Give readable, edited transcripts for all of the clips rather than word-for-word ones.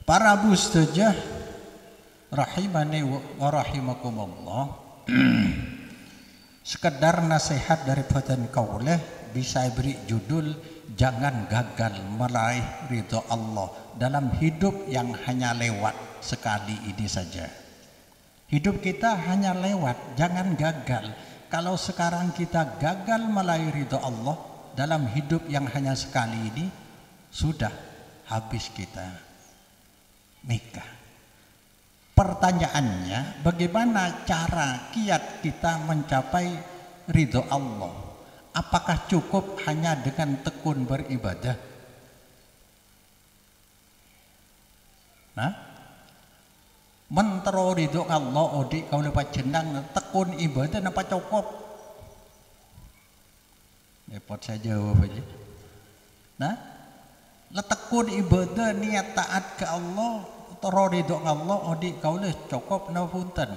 Para bustujah rahimani wa rahimakumullah. Sekedar nasihat dari Fatan Kaulah bisa beri judul jangan gagal meraih ridho Allah dalam hidup yang hanya lewat sekali ini saja. Hidup kita hanya lewat, jangan gagal. Kalau sekarang kita gagal meraih ridho Allah dalam hidup yang hanya sekali ini, sudah habis kita nikah. Pertanyaannya, bagaimana cara kiat kita mencapai ridho Allah? Apakah cukup hanya dengan tekun beribadah? Nah, mentero ridho Allah odi kau lepas jenang tekun ibadah napa cukup? Repot saja jawab aja. Nah, letekun ibadah niat taat ke Allah, tero ridho Allah odi kau le cukup na punten.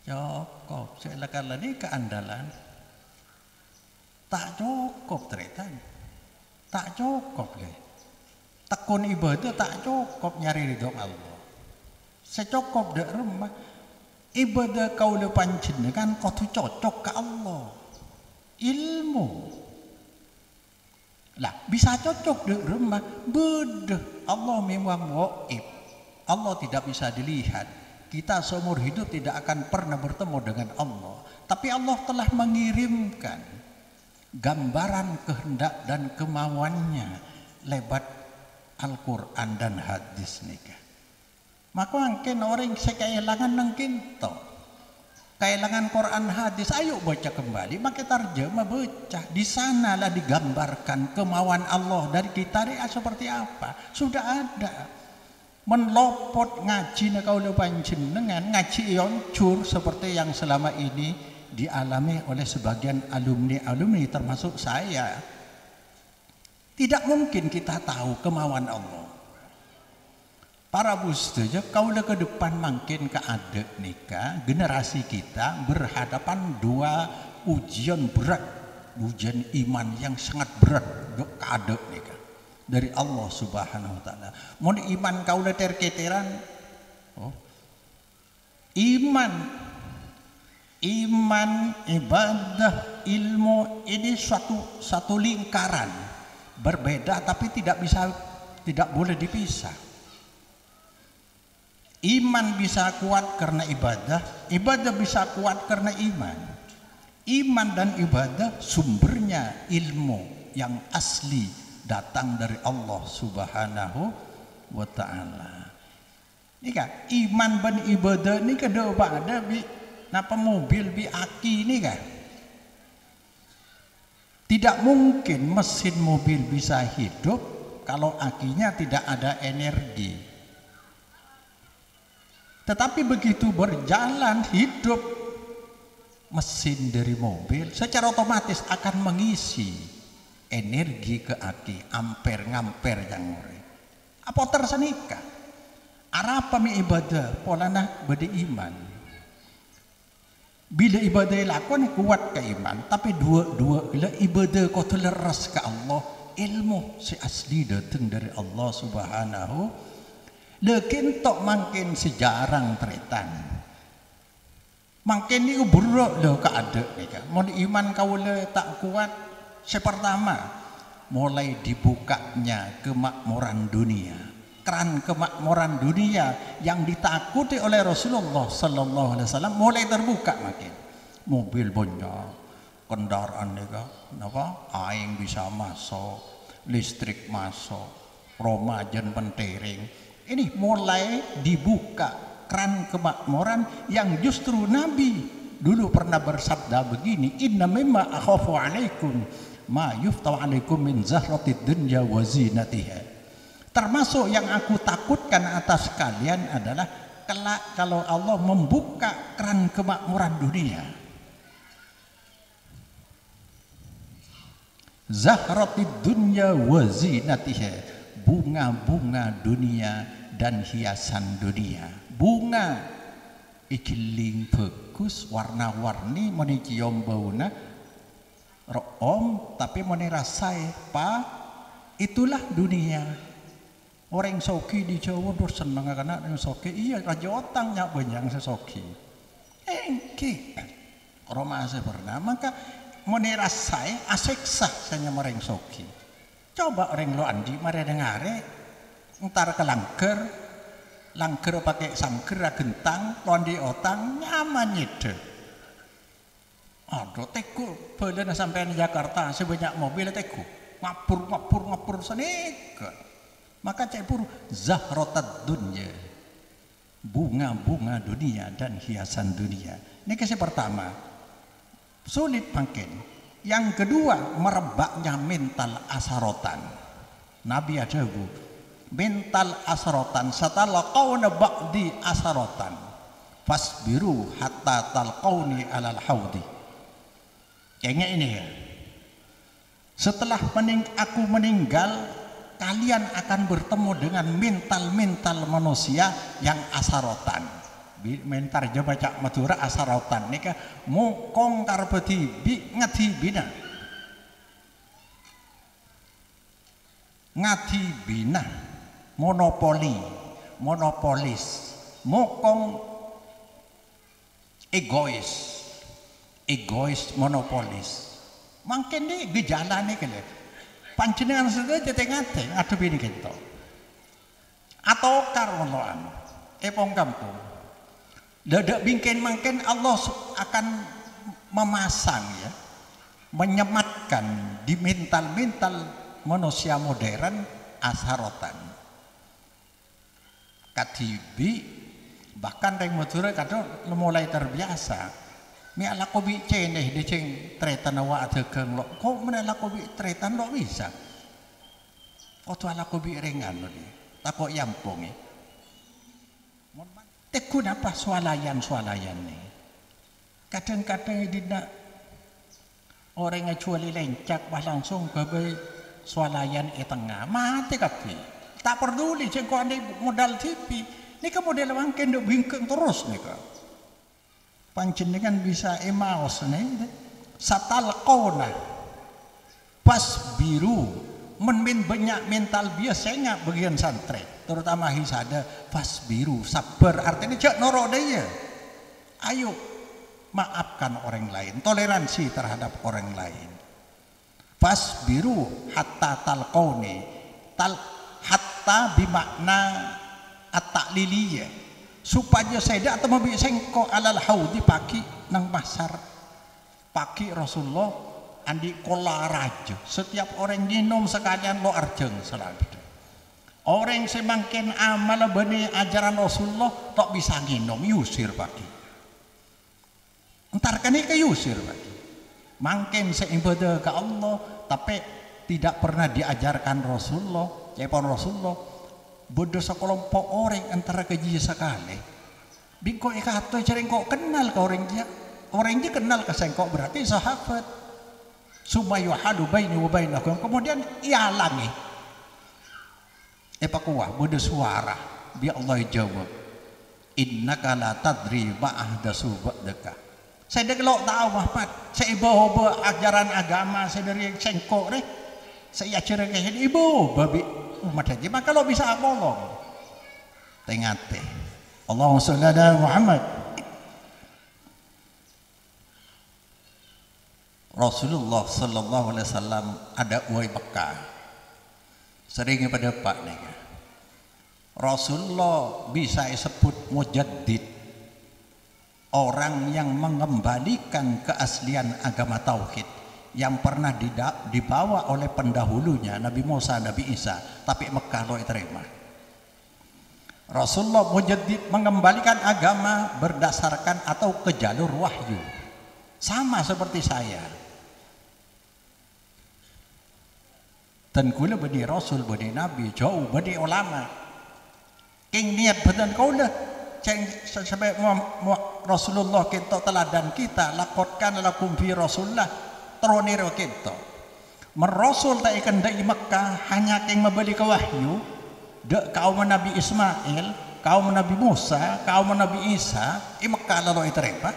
Cukup, silakan ini keandalan. Tak cukup teritan, tak cukup le. Tekun ibadah tak cukup nyari ridho Allah. Secukup dak rumah ibadah kau le panjenengan kau tu cocok ke Allah. Ilmu lah bisa cocok di rumah bedah. Allah memang waib, Allah tidak bisa dilihat. Kita seumur hidup tidak akan pernah bertemu dengan Allah, tapi Allah telah mengirimkan gambaran kehendak dan kemauannya lewat Al-Quran dan hadis nikah. Maka mungkin orang sekailangan nangkin to kailangan Quran hadis, ayo baca kembali, maka terjemah baca. Di sanalah digambarkan kemauan Allah dari kita seperti apa. Sudah ada. Menlopot ngaji kau panjenengan ngaji yoncur seperti yang selama ini dialami oleh sebagian alumni termasuk saya. Tidak mungkin kita tahu kemauan Allah. Para bustujah kaulah ke depan makin ke adek nikah, generasi kita berhadapan dua ujian berat, ujian iman yang sangat berat ke adek nikah dari Allah Subhanahu wa taala. Mun iman kaulah terketeran, iman, ibadah, ilmu ini satu lingkaran berbeda tapi tidak boleh dipisah. Iman bisa kuat karena ibadah, ibadah bisa kuat karena iman. Iman dan ibadah sumbernya ilmu yang asli datang dari Allah Subhanahu wa taala. Ini kan iman dan ibadah ini kedua ada bi napa mobil bi aki ini kan. Tidak mungkin mesin mobil bisa hidup kalau akinya tidak ada energi. Tetapi begitu berjalan hidup mesin dari mobil secara otomatis akan mengisi energi ke aki, ampere-ngamper yang ngore. Apa tersenika? Arapa mi ibadah polana bade iman. Bila ibadah lakon kuat ke iman, tapi dua bila ibadah kau teleras ke Allah, ilmu si asli datang dari Allah Subhanahu. Lekin tok makin sejarang teritan. Makin ni buruk lo keadaan ni kan. Mau iman kau le tak kuat. Sepertama mulai dibukanya kemakmuran dunia. Keran kemakmuran dunia yang ditakuti oleh Rasulullah Sallallahu Alaihi Wasallam mulai terbuka makin. Mobil banyak, kendaraan ni kan, apa? Aing bisa masuk, listrik masuk, romajan pentering. Ini mulai dibuka keran kemakmuran yang justru Nabi dulu pernah bersabda begini, inna mimma akhafu alaikum ma yuftau alaikum min zahratid dunya wa zinatiha. Termasuk yang aku takutkan atas kalian adalah kelak kalau Allah membuka keran kemakmuran dunia. Zahratid dunya wa zinatiha, bunga-bunga dunia dan hiasan dunia. Bunga ikiling bagus warna-warni meni cium bauna room tapi meni rasai pa itulah dunia. Orang soki di Jawa terus seneng karena yang soki. Iya, raja otangnya banyak sesoki. Engke. Roma pernah. Maka meniras saya aseksa saya mereng soki. Coba orang lo andi mari dengare. Ntar ke langker pakai sangker gentang, londi otang nyaman itu. Aduh, teku belen sampai di Jakarta sebanyak mobil teku ngapur seneka. Maka cek pur zahratad dunya, bunga-bunga dunia dan hiasan dunia. Ini kisah pertama sulit mungkin. Yang kedua merebaknya mental asarotan. Nabi ada bu mental asarotan satalaqawna ba'di asarotan fasbiru hatta talqawni alal haudi. Kayaknya ini ya. Setelah aku meninggal, kalian akan bertemu dengan mental-mental manusia yang asarotan. Mentar aja baca Madura asarotan. Nika mukong karbeti ngati bina. Ngati bina. Monopolis. Mukong egois monopolis. Mungkin nih gejala nih kali. Panjenengan sedaya tetengate aduh bini gitu. Atau karoloan epong kampung. Dadak bingken mungkin Allah akan memasang ya, menyematkan di mental manusia modern asarotan. Katibi bahkan yang Madura kadang mulai terbiasa. Mi ala ko bi ceneh de ceng tretan wa adekeung lo. Kok men ala ko bi tretan lo bisa. Foto ala ko bi ringan lo di. Takok yampung ya. Teku napa swalayan nih. Kadang-kadang dina orang ngecuali lencak bah langsung ke swalayan tengah mati kaki. Tak peduli ceng ko ane modal TV. Ini ke model mangken do bingkeng terus nih kok. Panjenengan bisa emaos nih satalqauna pas biru men banyak mental biasanya bagian santri terutama hisada pas biru sabar artinya cek noro deh ya. Ayo maafkan orang lain, toleransi terhadap orang lain. Pas biru hatta talqauni hatta bimakna at-ta'liliyah supaya saya atau mobil sengko alal haudi pagi nang pasar pagi Rasulullah andi kola raja setiap orang minum sekalian lo arjeng selalu orang semangkin amal bani ajaran Rasulullah tak bisa minum yusir pagi entar kan ini yusir pagi mangkin seibadah ke Allah tapi tidak pernah diajarkan Rasulullah cepon Rasulullah bodoh sekelompok orang antara keji sekali. Bingko ikato cering kok kenal ke orang dia kenal ke sengkok berarti sahabat. Sumayu halu baini wa bainakum. Kemudian ia langi. Pakuah bodoh suara. Biar Allah jawab. Innaka la tadri ba'ahdasu ba'daka. Saya dah kalau tahu Muhammad. Saya bawa ajaran agama saya dari sengkok deh. Saya ajaran kayak ibu babi umat haji maka lo bisa bolong tengate Allahumma sholli ala Muhammad. Rasulullah sallallahu alaihi wasallam ada uai Mekah seringnya pada pak nih Rasulullah bisa disebut mujaddid orang yang mengembalikan keaslian agama tauhid yang pernah dibawa oleh pendahulunya Nabi Musa, Nabi Isa, tapi Mekah lo terima. Rasulullah mujaddid mengembalikan agama berdasarkan atau ke jalur wahyu, sama seperti saya. Dan kula bani Rasul, bani Nabi, jauh bani ulama. King niat badan kau dah, ceng sampai Rasulullah kita teladan kita, lakotkan lakum fi Rasulullah. Teroniro kita merasul tak ikan dari Mekah hanya yang membeli ke wahyu dek kaum Nabi Ismail kaum Nabi Musa kaum Nabi Isa Mekah lalu itu apa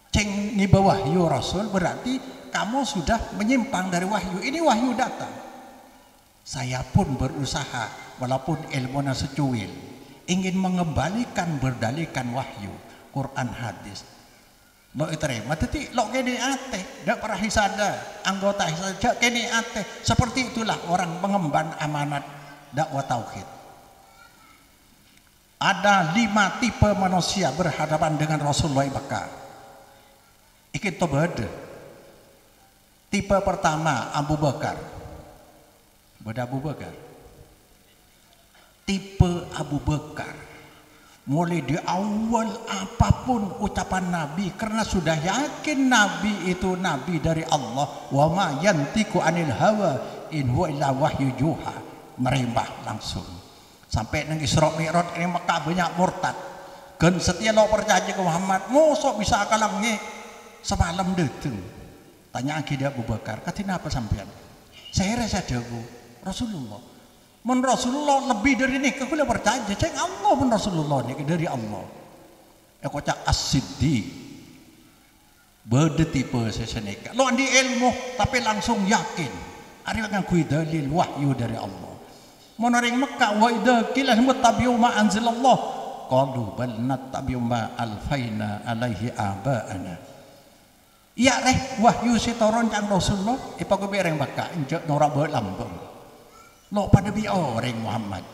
ceng ni wahyu Rasul berarti kamu sudah menyimpang dari wahyu ini wahyu datang Saya pun berusaha walaupun ilmunya secuil ingin mengembalikan berdalihkan wahyu Quran hadis. Lo terima tetapi lo kene ate dak para hisada anggota hisada kene ate seperti itulah orang mengemban amanat dakwah tauhid. Ada 5 tipe manusia berhadapan dengan Rasulullah Mekah. Iki to beda. Tipe pertama Abu Bakar. Beda Abu Bakar. Tipe Abu Bakar. Mulai di awal apapun ucapan Nabi karena sudah yakin Nabi itu Nabi dari Allah. Wa ma yantiqu anil hawa in huwa illa wahyu yuha. Merembah langsung. Sampai nang Isra Mi'raj ini Mekah banyak murtad. Gen setia lo percaya ke Muhammad, mosok bisa kalangnya semalam dateng. Tanya akidah Abu Bakar, katina apa sampean? Saya rasa jago Rasulullah. Men Rasulullah lebih dari ini, kau percaya? Cek Allah men Rasulullah ini dari Allah. Aku cak as-siddiq. Beda tipe seseneka. Lo andi ilmu tapi langsung yakin. Ada yang kui dalil wahyu dari Allah. Menaring Mekah wa idza qila muttabi'u ma anzalallah qalu bal nattabi'u ma alfaina alaihi aba'ana. Ya reh wahyu sitoron cang Rasulullah ipa ko bereng Mekah enjek norak bae lambung. Lo pada bi orang Muhammad.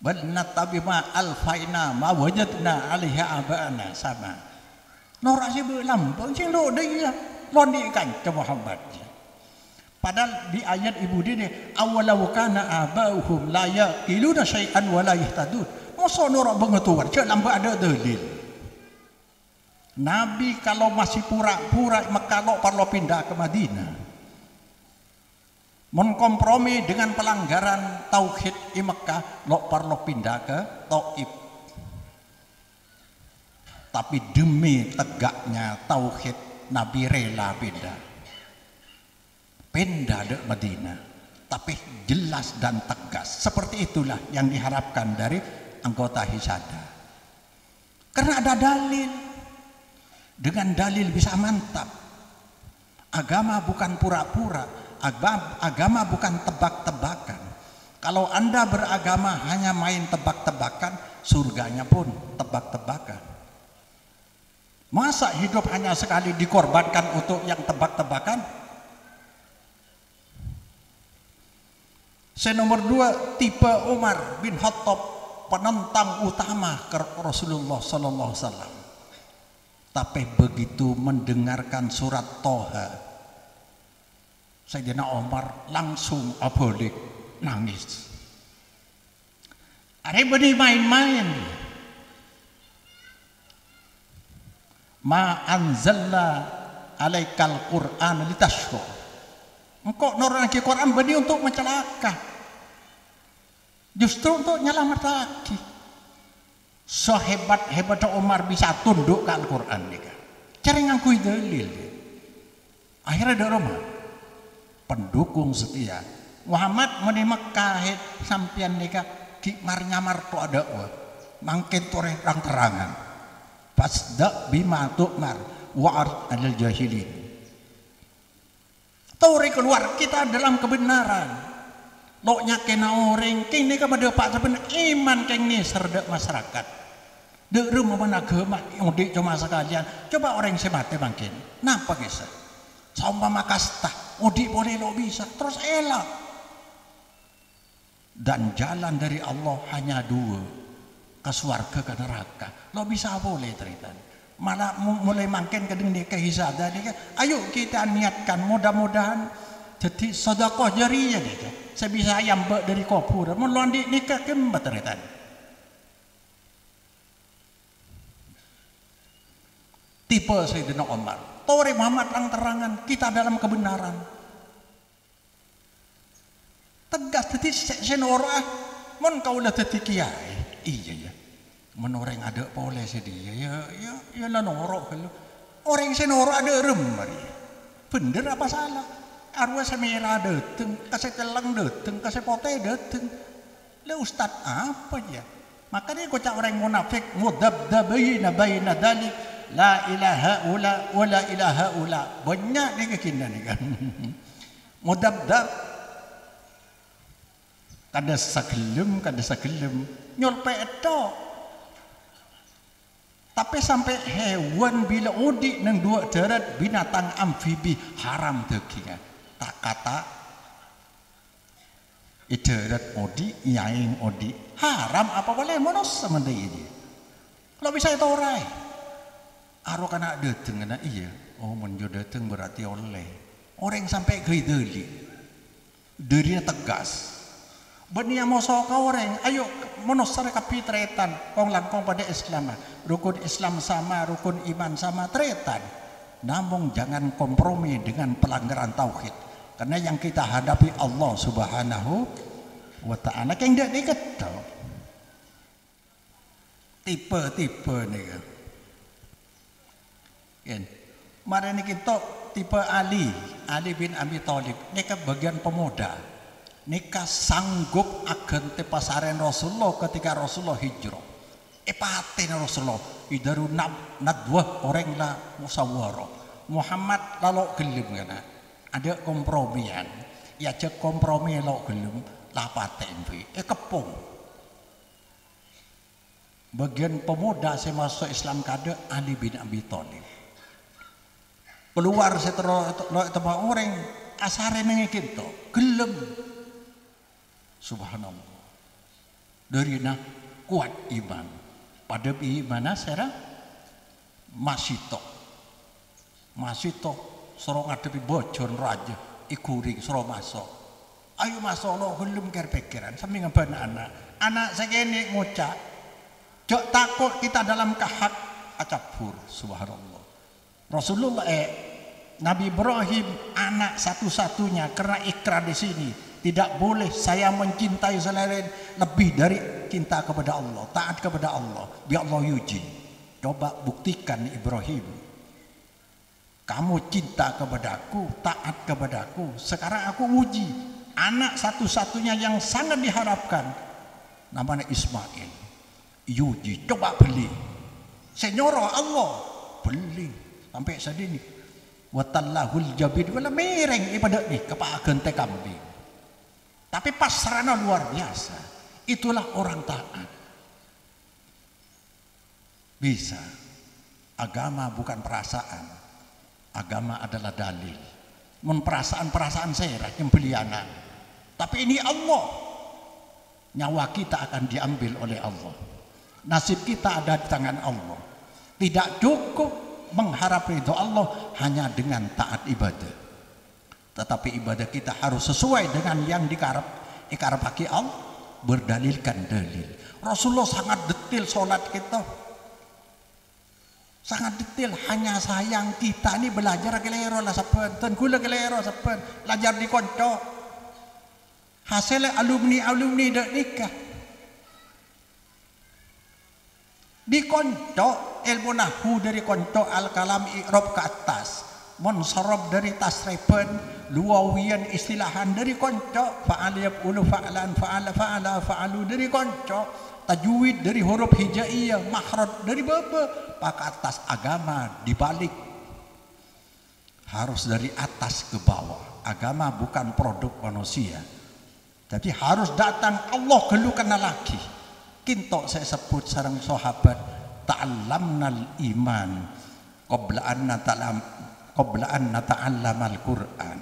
Bal nattabi'u ma alfaina ma wajadna alaihi aba'ana sama. Norak si bae lambung sing lo deui lo di kanca Muhammad. Padahal di ayat ibu dia awalau kana abauhum la yaqiluna syai'an wa la yahtadun. Masa norak bengetuan cek lambat ada dalil. Nabi kalau masih pura-pura Mekah lo perlu pindah ke Madinah. Mengkompromi dengan pelanggaran tauhid di Mekah lo perlu pindah ke Taif. Tapi demi tegaknya tauhid Nabi rela pindah. Pindah ke Madinah, tapi jelas dan tegas. Seperti itulah yang diharapkan dari anggota hisada. Karena ada dalil. Dengan dalil bisa mantap. Agama bukan pura-pura. Agama bukan tebak-tebakan. Kalau Anda beragama hanya main tebak-tebakan, surganya pun tebak-tebakan. Masa hidup hanya sekali dikorbankan untuk yang tebak-tebakan? Nomor 2 tipe Umar bin Khattab, penentang utama ke Rasulullah sallallahu alaihi wasallam. Tapi begitu mendengarkan surat Toha, Sayyidina Umar langsung abolik nangis. Ada beri main-main. Ma anzalna alaikal Qur'an litashqa. Engkau nurun ke Quran bani untuk mencelaka, justru untuk nyelamat lagi. Sehebat-hebat Umar bisa tunduk ke Al-Quran nih kan. Cari ngakui dalil. Akhirnya ada Umar pendukung setia Muhammad meni Mekah sampian nih kan kikmar nyamar tu ada mangkin tore terang-terangan. Fasda bima tu'mar wa'ar anil jahilin. Tauri keluar kita dalam kebenaran. Lo nyakena orang kini kepada Pak sebenarnya iman kini serdak masyarakat. De rumah mana agama yang di cuma sekalian. Coba orang semate mungkin. Napa kisah? Sampai makasta. Udi boleh lo bisa terus elak. Dan jalan dari Allah hanya 2, ke surga ke neraka. Lo bisa boleh cerita. Malah mulai makin kedeng ke hisada dia, ayo kita niatkan mudah-mudahan jadi sedekah jariyah dia. Saya bisa ayam dari kubur, mun di nikah kembat teretan. Tipe Sayyidina Umar, Tori Muhammad terang-terangan kita dalam kebenaran. Tegas jadi senora, mun kau udah jadi kiai, iya ya. Menoreng ada boleh sih dia ya lah norok kalau orang senoro ada remari bener apa salah arwah semera dateng kasih telang dateng kasih pote dateng le ustad apa ya makanya kocak orang munafik mudabdabaina baina dalik la ilaha ula wala ilaha ula banyak nih kekinda nih kan Mudabdab kada sagelem nyolpe itu. Tapi sampai hewan bila odi nang dua darat binatang amfibi haram dagingnya. Tak kata darat odi nyaing odi haram apa boleh monos sama ini. Kalau bisa itu orai. Aro kana dateng kana iya. Oh menjo dateng berarti oleh. Orang sampai ke deli. Dirinya tegas. Benia mosoka orang, ayo monosare kapi tretan, kong langkong pada Islam, rukun Islam sama, rukun iman sama tretan. Namun jangan kompromi dengan pelanggaran tauhid, karena yang kita hadapi Allah Subhanahu wa Ta'ala yang tidak diketahui. Tipe-tipe nih kan. Mari ini kita tipe Ali bin Abi Thalib. Ini kan bagian pemuda. Nika sanggup agen te pasaren Rasulullah ketika Rasulullah hijrah. Paten Rasulullah idaru nadwah orang la musawwara. Muhammad lalu gelem kana. Ada kompromian. Ya cek kompromi lalu gelem la paten fi. Kepung. Bagian pemuda saya masuk Islam kada Ali bin Abi Thalib. Keluar setelah tempat orang asare nang kita gelem. Subhanallah. Dari nak kuat iman. Pada iman serang masih tok sorong ngadepi bocor raja ikuring sorong masuk. Ayo masuk lo gelem ker pikiran sambil ngeban anak segini ngucap. Jok takut kita dalam kahak acapur. Subhanallah. Rasulullah Nabi Ibrahim anak satu-satunya karena ikrar di sini tidak boleh saya mencintai selain lebih dari cinta kepada Allah, taat kepada Allah. Biar Allah uji. Coba buktikan Ibrahim. Kamu cinta kepadaku, taat kepadaku. Sekarang aku uji anak satu-satunya yang sangat diharapkan namanya Ismail. Uji, coba beli. Senyoro Allah beli sampai sedini. Watallahul jabid wala mereng ibadah nih kepagen teh kambing. Tapi pasrahnya luar biasa. Itulah orang taat. Bisa. Agama bukan perasaan. Agama adalah dalil. Perasaan saya nyembeli anak. Tapi ini Allah. Nyawa kita akan diambil oleh Allah. Nasib kita ada di tangan Allah. Tidak cukup mengharap ridho Allah hanya dengan taat ibadah. Tetapi ibadah kita harus sesuai dengan yang dikarepake Allah, berdalilkan dalil. Rasulullah sangat detail sholat kita. Sangat detail, hanya sayang kita ini belajar kelero lah saben, ten kula kelero saben, belajar di konco. Hasilnya alumni dak nikah. Di konco ilmu nahwu dari konco al-kalam i'rab ke atas. Monsorob dari tasreben, luawian istilahan dari konco, fa'al yaf'ulu fa'lan fa'ala fa'alu dari konco, tajwid dari huruf hijaiyah, makhraj dari baba, pak atas agama dibalik. Harus dari atas ke bawah. Agama bukan produk manusia. Jadi harus datang Allah gelukan lagi. Kinto saya sebut sareng sahabat, ta'allamnal iman qabla an nata'allamal Qur'an.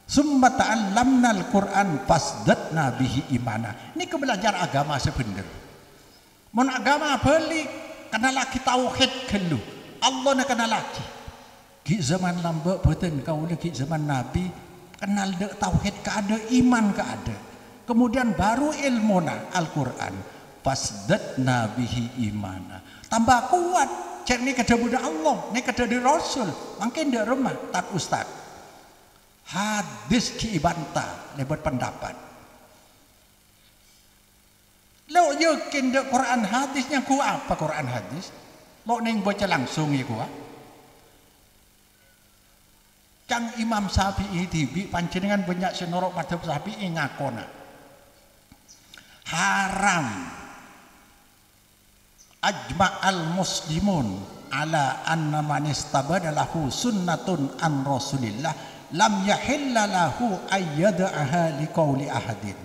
Summa ta'allamnal Qur'an fasdatna bihi imana. Ini belajar agama sebenarnya. Mun agama balik kena lagi tauhid gelu. Allah nak kena lagi. Di zaman lamba boten kaula di zaman Nabi kenal dek tauhid keada iman keada. Kemudian baru ilmuna Al-Qur'an. Fasdatna bihi imana. Tambah kuat. Cek ni kada budak Allah, ni kada di Rasul. Mungkin di rumah tak ustaz. Hadis ki ibanta lebat pendapat. Lo yakin de Quran hadisnya ku apa Quran hadis? Lo ning baca langsung ya ku. Cang Imam Syafi'i tibi panjenengan banyak senorok madhab Syafi'i ngakona. Haram ajma'al muslimun ala anna man istabada lahu sunnatun an Rasulillah lam yahilla lahu ayyada'aha liqauli ahadin.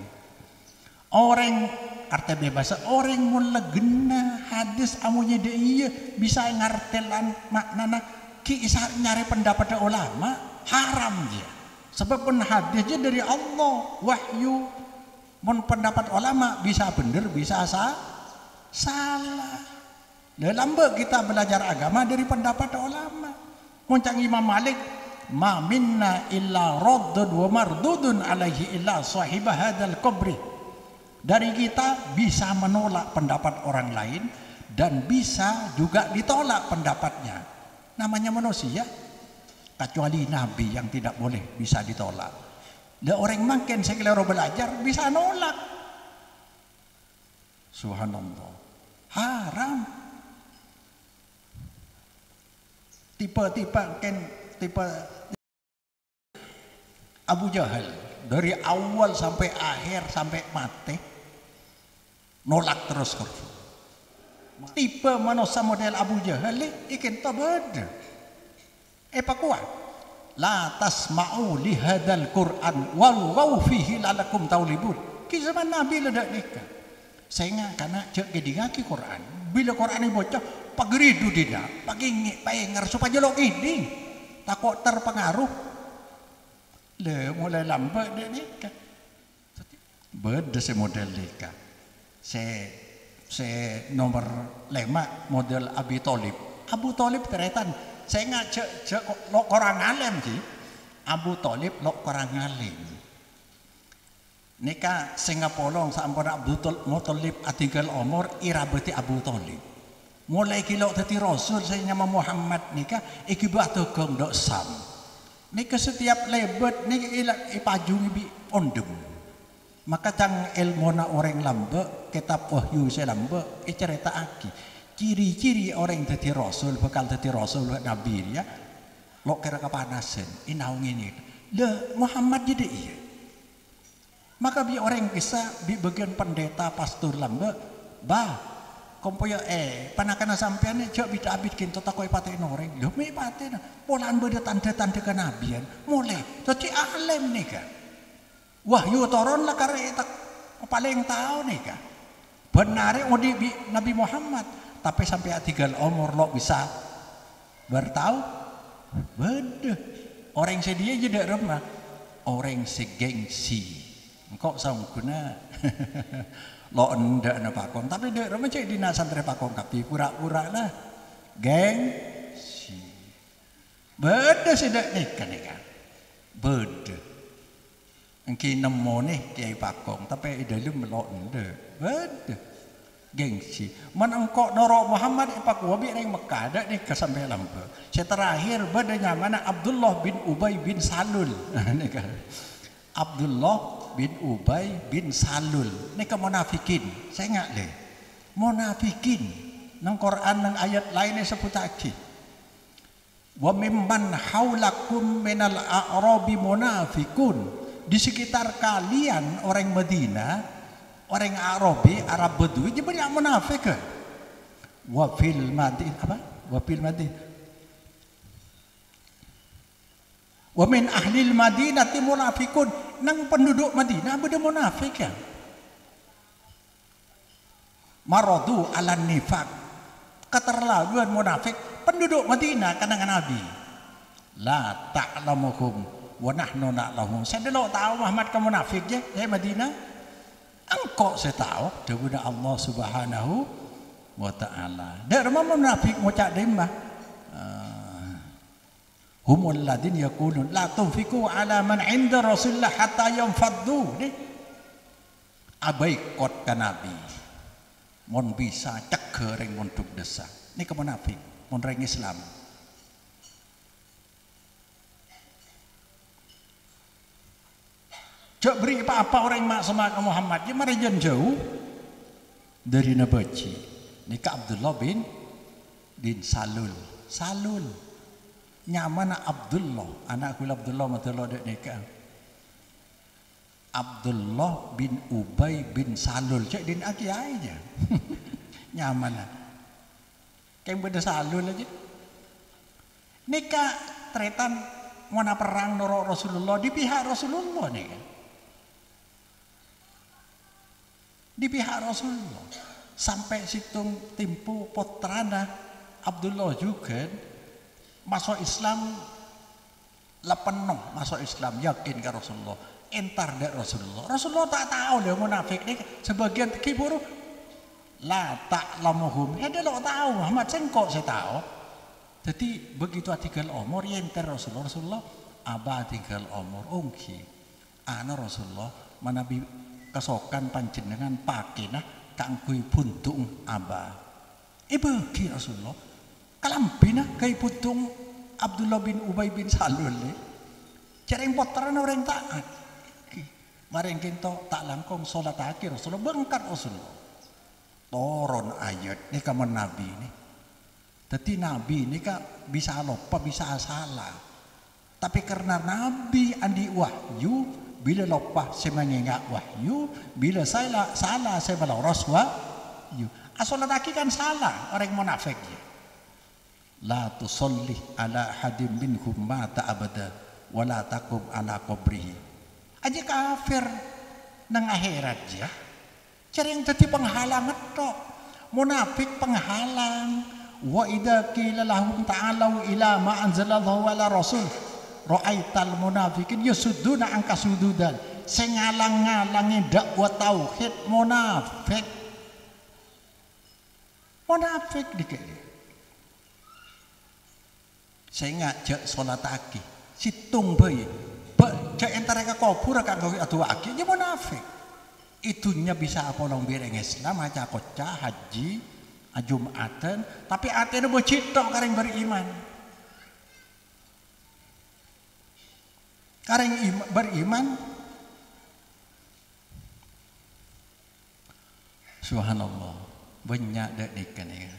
Orang arti bebas orang mula gena hadis amunya dia bisa ngartelan maknana ki isar nyari pendapat ulama haram dia. Sebab pun hadisnya dari Allah wahyu. Mun pendapat ulama bisa benar bisa salah. Dalam kita belajar agama dari pendapat ulama. Muncang Imam Malik, ma minna illa raddun wa mardudun alaihi illa sahibah hadzal qabri. Dari kita bisa menolak pendapat orang lain dan bisa juga ditolak pendapatnya. Namanya manusia, kecuali Nabi yang tidak boleh bisa ditolak. Dan orang makin sekelero belajar bisa nolak. Subhanallah. Haram. Tipe Abu Jahal dari awal sampai akhir sampai mati nolak terus kafir. Tipe manusia model Abu Jahal ikan tabad. Apa kuat? La tasma'u li hadzal Qur'an walghaw fihi lalakum taulibun. Ki zaman Nabi ledak nikah. Saya karena cek gedingaki Quran. Bila Quran ini bocah pageridu dia, pagi pengar supaya lo ini takut terpengaruh. Le mulai lambat dia nikah. Beda se model nikah. Se nomor 5 model Abi Thalib. Abu Thalib teretan. Saya ngajak lo orang alim sih. Abu Thalib lo orang alim. Nika Singapura sampun Abdul Muthalib atinggal umur irabati Abu Thalib. Mulai kilo tadi Rasul saya nama Muhammad nika iki batu gong dok sam. Nika setiap lebat nika ipajungi bi ondem. Maka cang ilmu na orang lambe kitab wahyu saya lambe cerita aki. Ciri-ciri orang tadi Rasul bakal tadi Rasul Nabi ya. Lo kira kepanasan inaung ini. Le Muhammad jadi iya. Maka bi orang kisah bi bagian pendeta pastor lambe bah kompoyo panakana sampean cok bida abid kinto takoi paten orang lho me paten polaan beda tanda-tanda kenabian mulai jadi alim nih kan wahyu turun lah karena tak paling tahu nih kan benar di Nabi Muhammad tapi sampai tinggal umur lo bisa bertahu beda orang sedia jadi remah orang segengsi kok saungkuna lo endak na pakong tapi dek rumah cek dina santri pakong kapi pura-pura lah geng si beda sih dek nikah beda engki nemu nih kiai pakong tapi dalam lo endak beda gengsi menengkok norok Muhammad ipak wabi yang Mekah ada nih kesampai lampu saya terakhir bedanya mana Abdullah bin Ubay bin Salul nikah Abdullah bin Ubay bin Salul ini ke munafikin saya nggak deh munafikin nang Quran nang ayat lainnya sebut lagi wa mimman haulakum minal a'rabi munafikun di sekitar kalian orang Madinah orang Arabi Arab Badui dia banyak munafik wa fil Madinah apa wa fil Madinah wa min ahlil Madinati munafikun nang penduduk Madinah beda munafik ya maradu ala nifak keterlaluan munafik penduduk Madinah kandangan Nabi la ta'lamuhum wa nahnu na'lamuhum saya dulu tahu Muhammad ke munafik je saya Madinah engkau saya tahu daripada Allah Subhanahu wa ta'ala dari mana munafik ngucap demah humul ladin yaqulun la tunfiqu ala man 'inda Rasulillah hatta yanfaddu nih abai kot ka nabi mon bisa cek ring untuk desa ini ke munafik mon ring Islam cek beri apa orang mak sama Muhammad dia mari jauh dari nabaci ini ke Abdullah bin Salul nyamana Abdullah anakku Abdullah matullah dek nikah Abdullah bin Ubay bin Salul cek din aki aja nyamana kayak beda Salul aja nikah tretan mana perang noro Rasulullah di pihak Rasulullah nih kan. Di pihak Rasulullah. Sampai situng timpu potrana Abdullah juga masuk Islam 86 masuk Islam yakin ke Rasulullah. Entar dek Rasulullah. Rasulullah tak tahu dia munafik nih sebagian kiburu la ta'lamuhum. Dia lo tahu Muhammad sengkok saya tahu. Jadi begitu tinggal umur enter Rasulullah. Rasulullah abah tinggal umur ungki. Ana Rasulullah manabi kesokan panjenengan pakinah kangkui buntung abah. Bagi Rasulullah kalambina kai buntung Abdullah bin Ubay bin Salul. Jarang potran orang taat. Maring kinto tak langkong salat akhir Rasulullah bengkat Rasulullah. Toron ayat ini kamu nabi ini. Jadi nabi ini kan bisa lupa bisa salah. Tapi karena nabi andi wahyu bila lupa saya mengingat wahyu, bila salah saya meloros wahyu. Asolat aki kan salah orang munafik. La tusalli ala hadim minhum mata abada wala taqum ala qabrihi. Aja kafir nang akhirat ya. Cari yang jadi penghalang itu munafik penghalang. Wa idza qila lahum ta'alu ila ma anzalallahu ala rasul ra'aital munafiqin yasudduna anka sududan. Sing ngalang-ngalangi dakwah tauhid munafik. Munafik dikit. Saya ngajak salat aki, situng bayi. Cak antara ka kubur ka adu aki nya munafik. Itunya bisa apa long bireng Islam aja kocah haji Jumatan tapi atene becitok kareng beriman. Kareng beriman subhanallah banyak dak nikan ya.